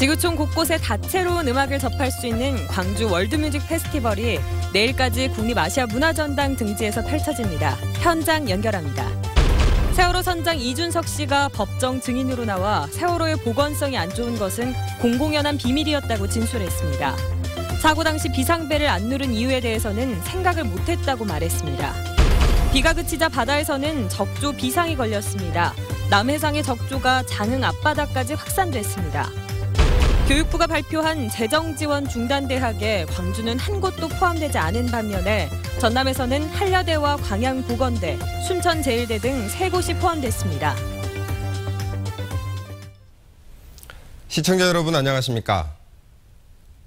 지구촌 곳곳에 다채로운 음악을 접할 수 있는 광주 월드뮤직 페스티벌이 내일까지 국립아시아문화전당 등지에서 펼쳐집니다. 현장 연결합니다. 세월호 선장 이준석 씨가 법정 증인으로 나와 세월호의 보건성이 안 좋은 것은 공공연한 비밀이었다고 진술했습니다. 사고 당시 비상벨을 안 누른 이유에 대해서는 생각을 못했다고 말했습니다. 비가 그치자 바다에서는 적조 비상이 걸렸습니다. 남해상의 적조가 장흥 앞바다까지 확산됐습니다. 교육부가 발표한 재정지원 중단 대학에 광주는 한 곳도 포함되지 않은 반면에 전남에서는 한려대와 광양보건대, 순천제일대 등 3곳이 포함됐습니다. 시청자 여러분 안녕하십니까?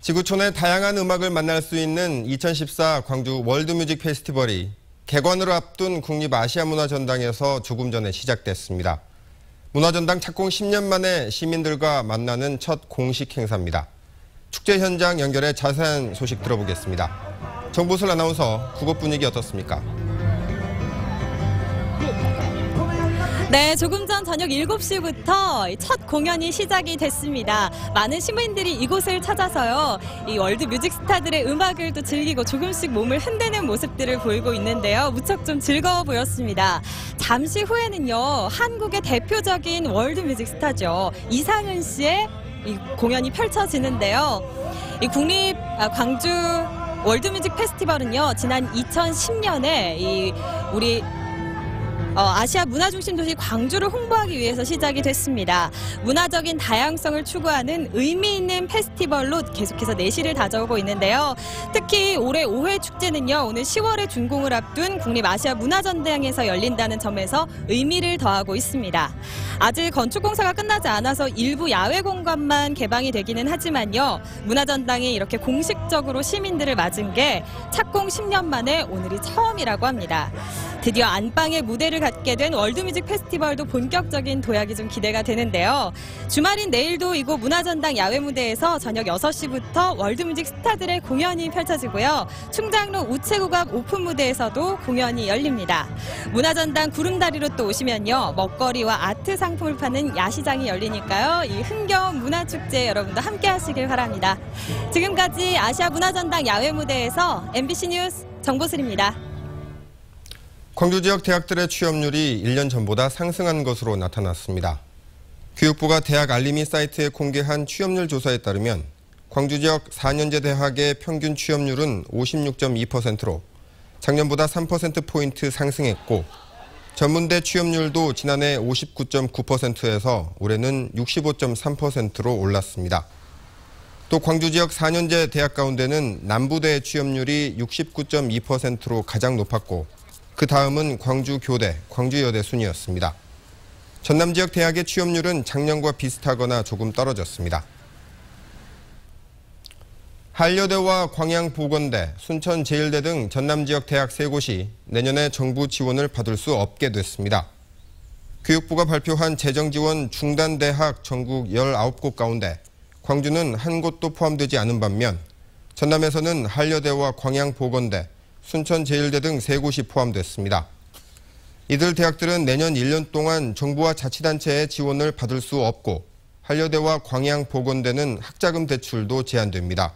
지구촌의 다양한 음악을 만날 수 있는 2014 광주 월드뮤직 페스티벌이 개관을 앞둔 국립아시아문화전당에서 조금 전에 시작됐습니다. 문화전당 착공 10년 만에 시민들과 만나는 첫 공식 행사입니다. 축제 현장 연결해 자세한 소식 들어보겠습니다. 정보슬 아나운서, 국어 분위기 어떻습니까? 네, 조금 전 저녁 7시부터 첫 공연이 시작이 됐습니다. 많은 시민들이 이곳을 찾아서요, 이 월드 뮤직 스타들의 음악을 또 즐기고 조금씩 몸을 흔드는 모습들을 보이고 있는데요. 무척 좀 즐거워 보였습니다. 잠시 후에는요, 한국의 대표적인 월드 뮤직 스타죠. 이상은 씨의 이 공연이 펼쳐지는데요. 이 광주 월드 뮤직 페스티벌은요, 지난 2010년에 우리 아시아 문화중심 도시 광주를 홍보하기 위해서 시작이 됐습니다. 문화적인 다양성을 추구하는 의미 있는 페스티벌로 계속해서 내실을 다져오고 있는데요. 특히 올해 5회 축제는요, 오늘 10월에 준공을 앞둔 국립아시아문화전당에서 열린다는 점에서 의미를 더하고 있습니다. 아직 건축공사가 끝나지 않아서 일부 야외 공간만 개방이 되기는 하지만요, 문화전당이 이렇게 공식적으로 시민들을 맞은 게 착공 10년 만에 오늘이 처음이라고 합니다. 드디어 안방의 무대를 갖게 된 월드뮤직 페스티벌도 본격적인 도약이 좀 기대가 되는데요. 주말인 내일도 이곳 문화전당 야외 무대에서 저녁 6시부터 월드뮤직 스타들의 공연이 펼쳐지고요. 충장로 우체국앞 오픈 무대에서도 공연이 열립니다. 문화전당 구름다리로 또 오시면요, 먹거리와 아트 상품을 파는 야시장이 열리니까요. 이 흥겨운 문화축제 여러분도 함께 하시길 바랍니다. 지금까지 아시아 문화전당 야외 무대에서 MBC 뉴스 정보슬입니다. 광주 지역 대학들의 취업률이 1년 전보다 상승한 것으로 나타났습니다. 교육부가 대학 알림이 사이트에 공개한 취업률 조사에 따르면 광주 지역 4년제 대학의 평균 취업률은 56.2%로 작년보다 3%포인트 상승했고, 전문대 취업률도 지난해 59.9%에서 올해는 65.3%로 올랐습니다. 또 광주 지역 4년제 대학 가운데는 남부대의 취업률이 69.2%로 가장 높았고, 그 다음은 광주교대, 광주여대 순이었습니다. 전남 지역 대학의 취업률은 작년과 비슷하거나 조금 떨어졌습니다. 한려대와 광양보건대, 순천제일대 등 전남 지역 대학 3곳이 내년에 정부 지원을 받을 수 없게 됐습니다. 교육부가 발표한 재정지원 중단 대학 전국 19곳 가운데 광주는 한 곳도 포함되지 않은 반면 전남에서는 한려대와 광양보건대, 순천제일대 등 3곳이 포함됐습니다. 이들 대학들은 내년 1년 동안 정부와 자치단체의 지원을 받을 수 없고, 한려대와 광양보건대는 학자금 대출도 제한됩니다.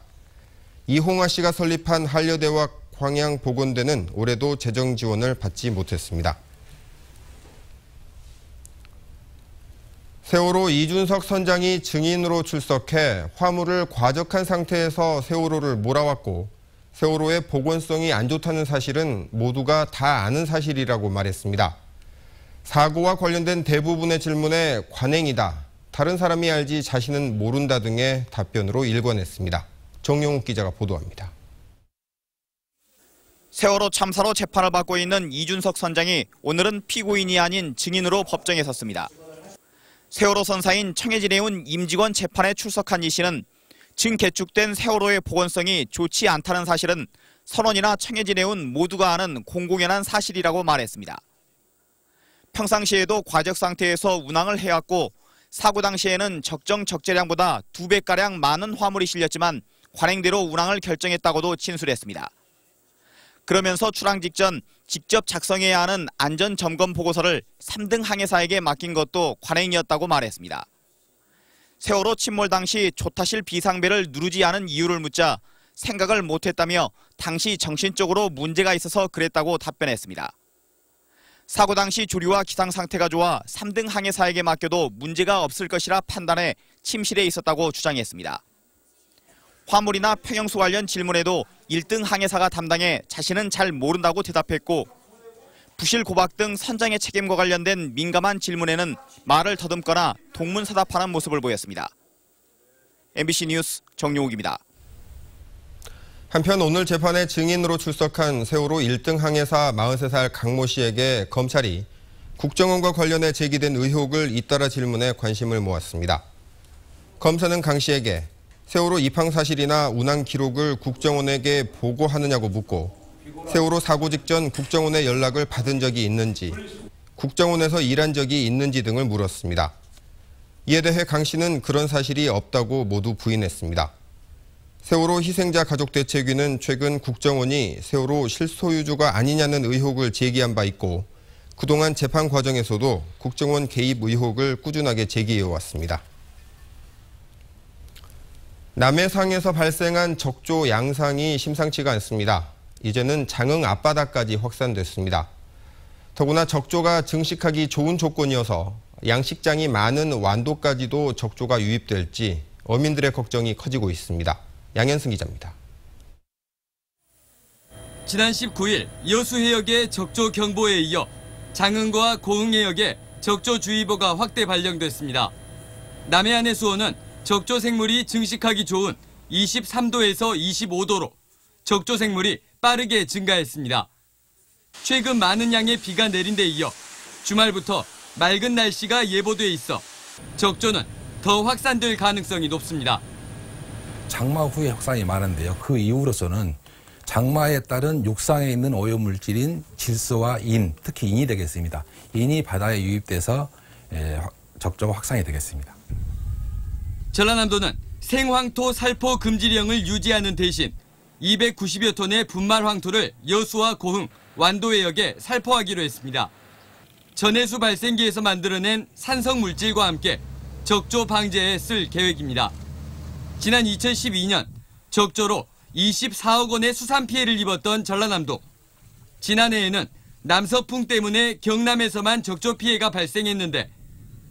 이홍아 씨가 설립한 한려대와 광양보건대는 올해도 재정 지원을 받지 못했습니다. 세월호 이준석 선장이 증인으로 출석해 화물을 과적한 상태에서 세월호를 몰아왔고, 세월호의 복원성이 안 좋다는 사실은 모두가 다 아는 사실이라고 말했습니다. 사고와 관련된 대부분의 질문에 관행이다, 다른 사람이 알지 자신은 모른다 등의 답변으로 일관했습니다. 정용욱 기자가 보도합니다. 세월호 참사로 재판을 받고 있는 이준석 선장이 오늘은 피고인이 아닌 증인으로 법정에 섰습니다. 세월호 선사인 청해진에 온 임직원 재판에 출석한 이 씨는 증 개축된 세월호의 복원성이 좋지 않다는 사실은 선원이나 청해진에 온 모두가 아는 공공연한 사실이라고 말했습니다. 평상시에도 과적 상태에서 운항을 해왔고, 사고 당시에는 적정 적재량보다 2배가량 많은 화물이 실렸지만 관행대로 운항을 결정했다고도 진술했습니다. 그러면서 출항 직전 직접 작성해야 하는 안전점검 보고서를 3등 항해사에게 맡긴 것도 관행이었다고 말했습니다. 세월호 침몰 당시 조타실 비상벨을 누르지 않은 이유를 묻자 생각을 못했다며 당시 정신적으로 문제가 있어서 그랬다고 답변했습니다. 사고 당시 조류와 기상 상태가 좋아 3등 항해사에게 맡겨도 문제가 없을 것이라 판단해 침실에 있었다고 주장했습니다. 화물이나 평형수 관련 질문에도 1등 항해사가 담당해 자신은 잘 모른다고 대답했고 부실 고박 등 선장의 책임과 관련된 민감한 질문에는 말을 더듬거나 동문서답하는 모습을 보였습니다. MBC 뉴스 정용욱입니다. 한편 오늘 재판에 증인으로 출석한 세월호 1등 항해사 43살 강모 씨에게 검찰이 국정원과 관련해 제기된 의혹을 잇따라 질문해 관심을 모았습니다. 검사는 강 씨에게 세월호 입항 사실이나 운항 기록을 국정원에게 보고하느냐고 묻고 세월호 사고 직전 국정원의 연락을 받은 적이 있는지, 국정원에서 일한 적이 있는지 등을 물었습니다. 이에 대해 강 씨는 그런 사실이 없다고 모두 부인했습니다. 세월호 희생자 가족대책위는 최근 국정원이 세월호 실소유주가 아니냐는 의혹을 제기한 바 있고 그동안 재판 과정에서도 국정원 개입 의혹을 꾸준하게 제기해왔습니다. 남해상에서 발생한 적조 양상이 심상치가 않습니다. 이제는 장흥 앞바다까지 확산됐습니다. 더구나 적조가 증식하기 좋은 조건이어서 양식장이 많은 완도까지도 적조가 유입될지 어민들의 걱정이 커지고 있습니다. 양현승 기자입니다. 지난 19일 여수해역의 적조 경보에 이어 장흥과 고흥해역에 적조주의보가 확대 발령됐습니다. 남해안의 수온은 적조 생물이 증식하기 좋은 23도에서 25도로 적조 생물이 빠르게 증가했습니다. 최근 많은 양의 비가 내린 데 이어 주말부터 맑은 날씨가 예보돼 있어 적조는 더 확산될 가능성이 높습니다. 장마 후에 확산이 많은데요. 그 이후로서는 장마에 따른 육상에 있는 오염물질인 질소와 인, 특히 인이 되겠습니다. 인이 바다에 유입돼서 적조가 확산이 되겠습니다. 전라남도는 생황토 살포 금지령을 유지하는 대신 290여 톤의 분말 황토를 여수와 고흥, 완도해역에 살포하기로 했습니다. 전해수 발생기에서 만들어낸 산성 물질과 함께 적조 방제에 쓸 계획입니다. 지난 2012년 적조로 24억 원의 수산 피해를 입었던 전라남도. 지난해에는 남서풍 때문에 경남에서만 적조 피해가 발생했는데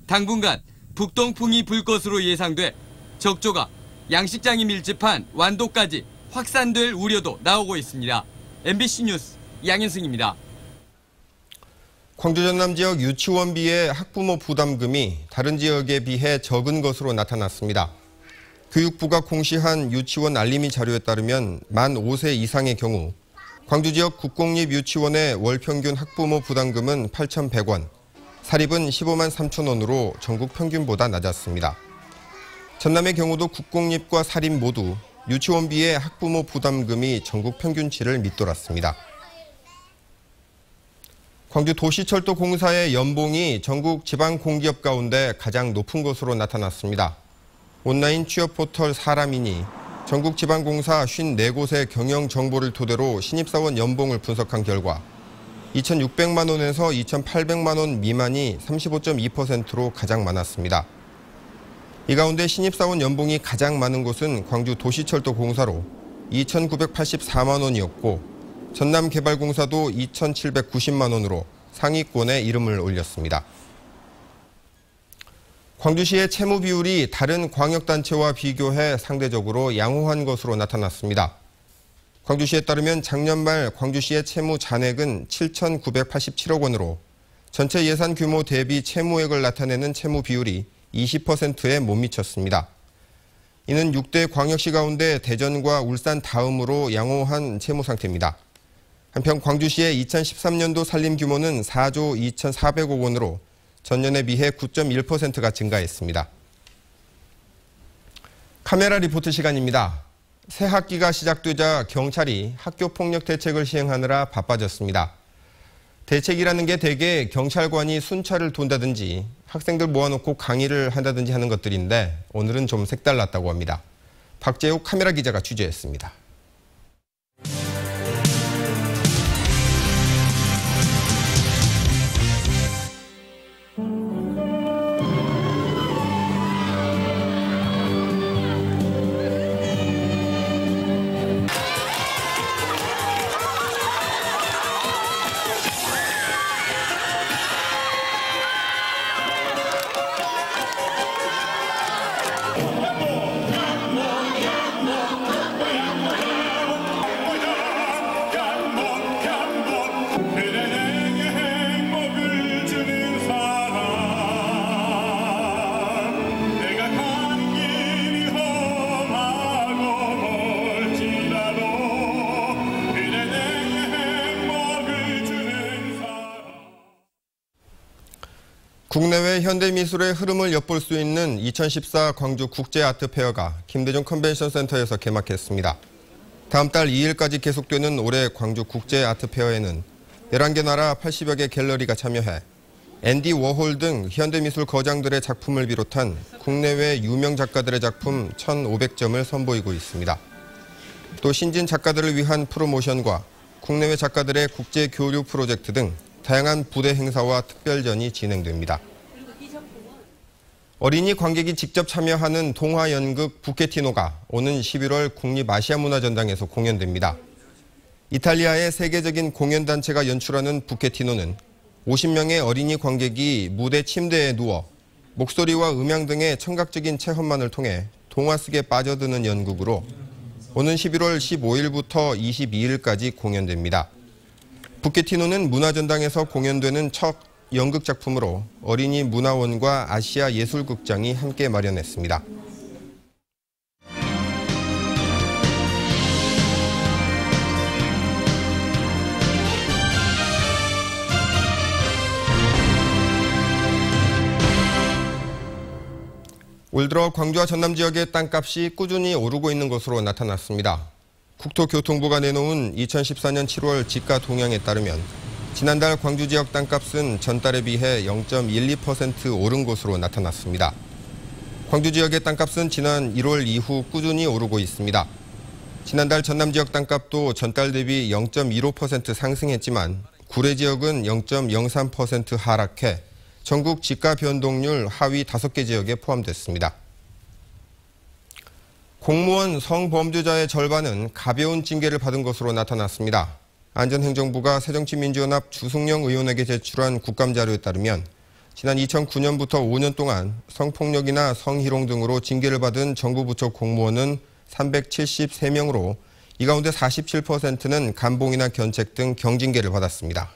당분간 북동풍이 불 것으로 예상돼 적조가 양식장이 밀집한 완도까지 확산될 우려도 나오고 있습니다. MBC 뉴스 양현승입니다. 광주 전남 지역 유치원비의 학부모 부담금이 다른 지역에 비해 적은 것으로 나타났습니다. 교육부가 공시한 유치원 알림이 자료에 따르면 만 5세 이상의 경우 광주 지역 국공립 유치원의 월 평균 학부모 부담금은 8,100원, 사립은 15만 3천 원으로 전국 평균보다 낮았습니다. 전남의 경우도 국공립과 사립 모두 유치원비의 학부모 부담금이 전국 평균치를 밑돌았습니다. 광주 도시철도공사의 연봉이 전국 지방공기업 가운데 가장 높은 것으로 나타났습니다. 온라인 취업 포털 사람인이 전국 지방공사 54곳의 경영 정보를 토대로 신입사원 연봉을 분석한 결과 2,600만 원에서 2,800만 원 미만이 35.2%로 가장 많았습니다. 이 가운데 신입사원 연봉이 가장 많은 곳은 광주 도시철도공사로 2,984만 원이었고 전남개발공사도 2,790만 원으로 상위권에 이름을 올렸습니다. 광주시의 채무 비율이 다른 광역단체와 비교해 상대적으로 양호한 것으로 나타났습니다. 광주시에 따르면 작년 말 광주시의 채무 잔액은 7,987억 원으로 전체 예산 규모 대비 채무액을 나타내는 채무 비율이 20%에 못 미쳤습니다. 이는 6대 광역시 가운데 대전과 울산 다음으로 양호한 채무 상태입니다. 한편 광주시의 2013년도 살림 규모는 4조 2,400억 원으로 전년에 비해 9.1%가 증가했습니다. 카메라 리포트 시간입니다. 새 학기가 시작되자 경찰이 학교 폭력 대책을 시행하느라 바빠졌습니다. 대책이라는 게 대개 경찰관이 순찰을 돈다든지 학생들 모아놓고 강의를 한다든지 하는 것들인데 오늘은 좀 색달랐다고 합니다. 박재욱 카메라 기자가 취재했습니다. 국내외 현대미술의 흐름을 엿볼 수 있는 2014 광주 국제아트페어가 김대중 컨벤션센터에서 개막했습니다. 다음 달 2일까지 계속되는 올해 광주 국제아트페어에는 11개 나라 80여 개 갤러리가 참여해 앤디 워홀 등 현대미술 거장들의 작품을 비롯한 국내외 유명 작가들의 작품 1,500점을 선보이고 있습니다. 또 신진 작가들을 위한 프로모션과 국내외 작가들의 국제 교류 프로젝트 등 다양한 부대 행사와 특별전이 진행됩니다. 어린이 관객이 직접 참여하는 동화 연극 부케티노가 오는 11월 국립아시아문화전당에서 공연됩니다. 이탈리아의 세계적인 공연단체가 연출하는 부케티노는 50명의 어린이 관객이 무대 침대에 누워 목소리와 음향 등의 청각적인 체험만을 통해 동화 속에 빠져드는 연극으로 오는 11월 15일부터 22일까지 공연됩니다. 부케티노는 문화전당에서 공연되는 첫 연극 작품으로 어린이 문화원과 아시아 예술극장이 함께 마련했습니다. 올 들어 광주와 전남 지역의 땅값이 꾸준히 오르고 있는 것으로 나타났습니다. 국토교통부가 내놓은 2014년 7월 지가 동향에 따르면 지난달 광주 지역 땅값은 전달에 비해 0.12% 오른 것으로 나타났습니다. 광주 지역의 땅값은 지난 1월 이후 꾸준히 오르고 있습니다. 지난달 전남 지역 땅값도 전달 대비 0.15% 상승했지만 구례 지역은 0.03% 하락해 전국 지가 변동률 하위 5개 지역에 포함됐습니다. 공무원 성범죄자의 절반은 가벼운 징계를 받은 것으로 나타났습니다. 안전행정부가 새정치민주연합 주승영 의원에게 제출한 국감자료에 따르면 지난 2009년부터 5년 동안 성폭력이나 성희롱 등으로 징계를 받은 정부 부처 공무원은 373명으로 이 가운데 47%는 감봉이나 견책 등 경징계를 받았습니다.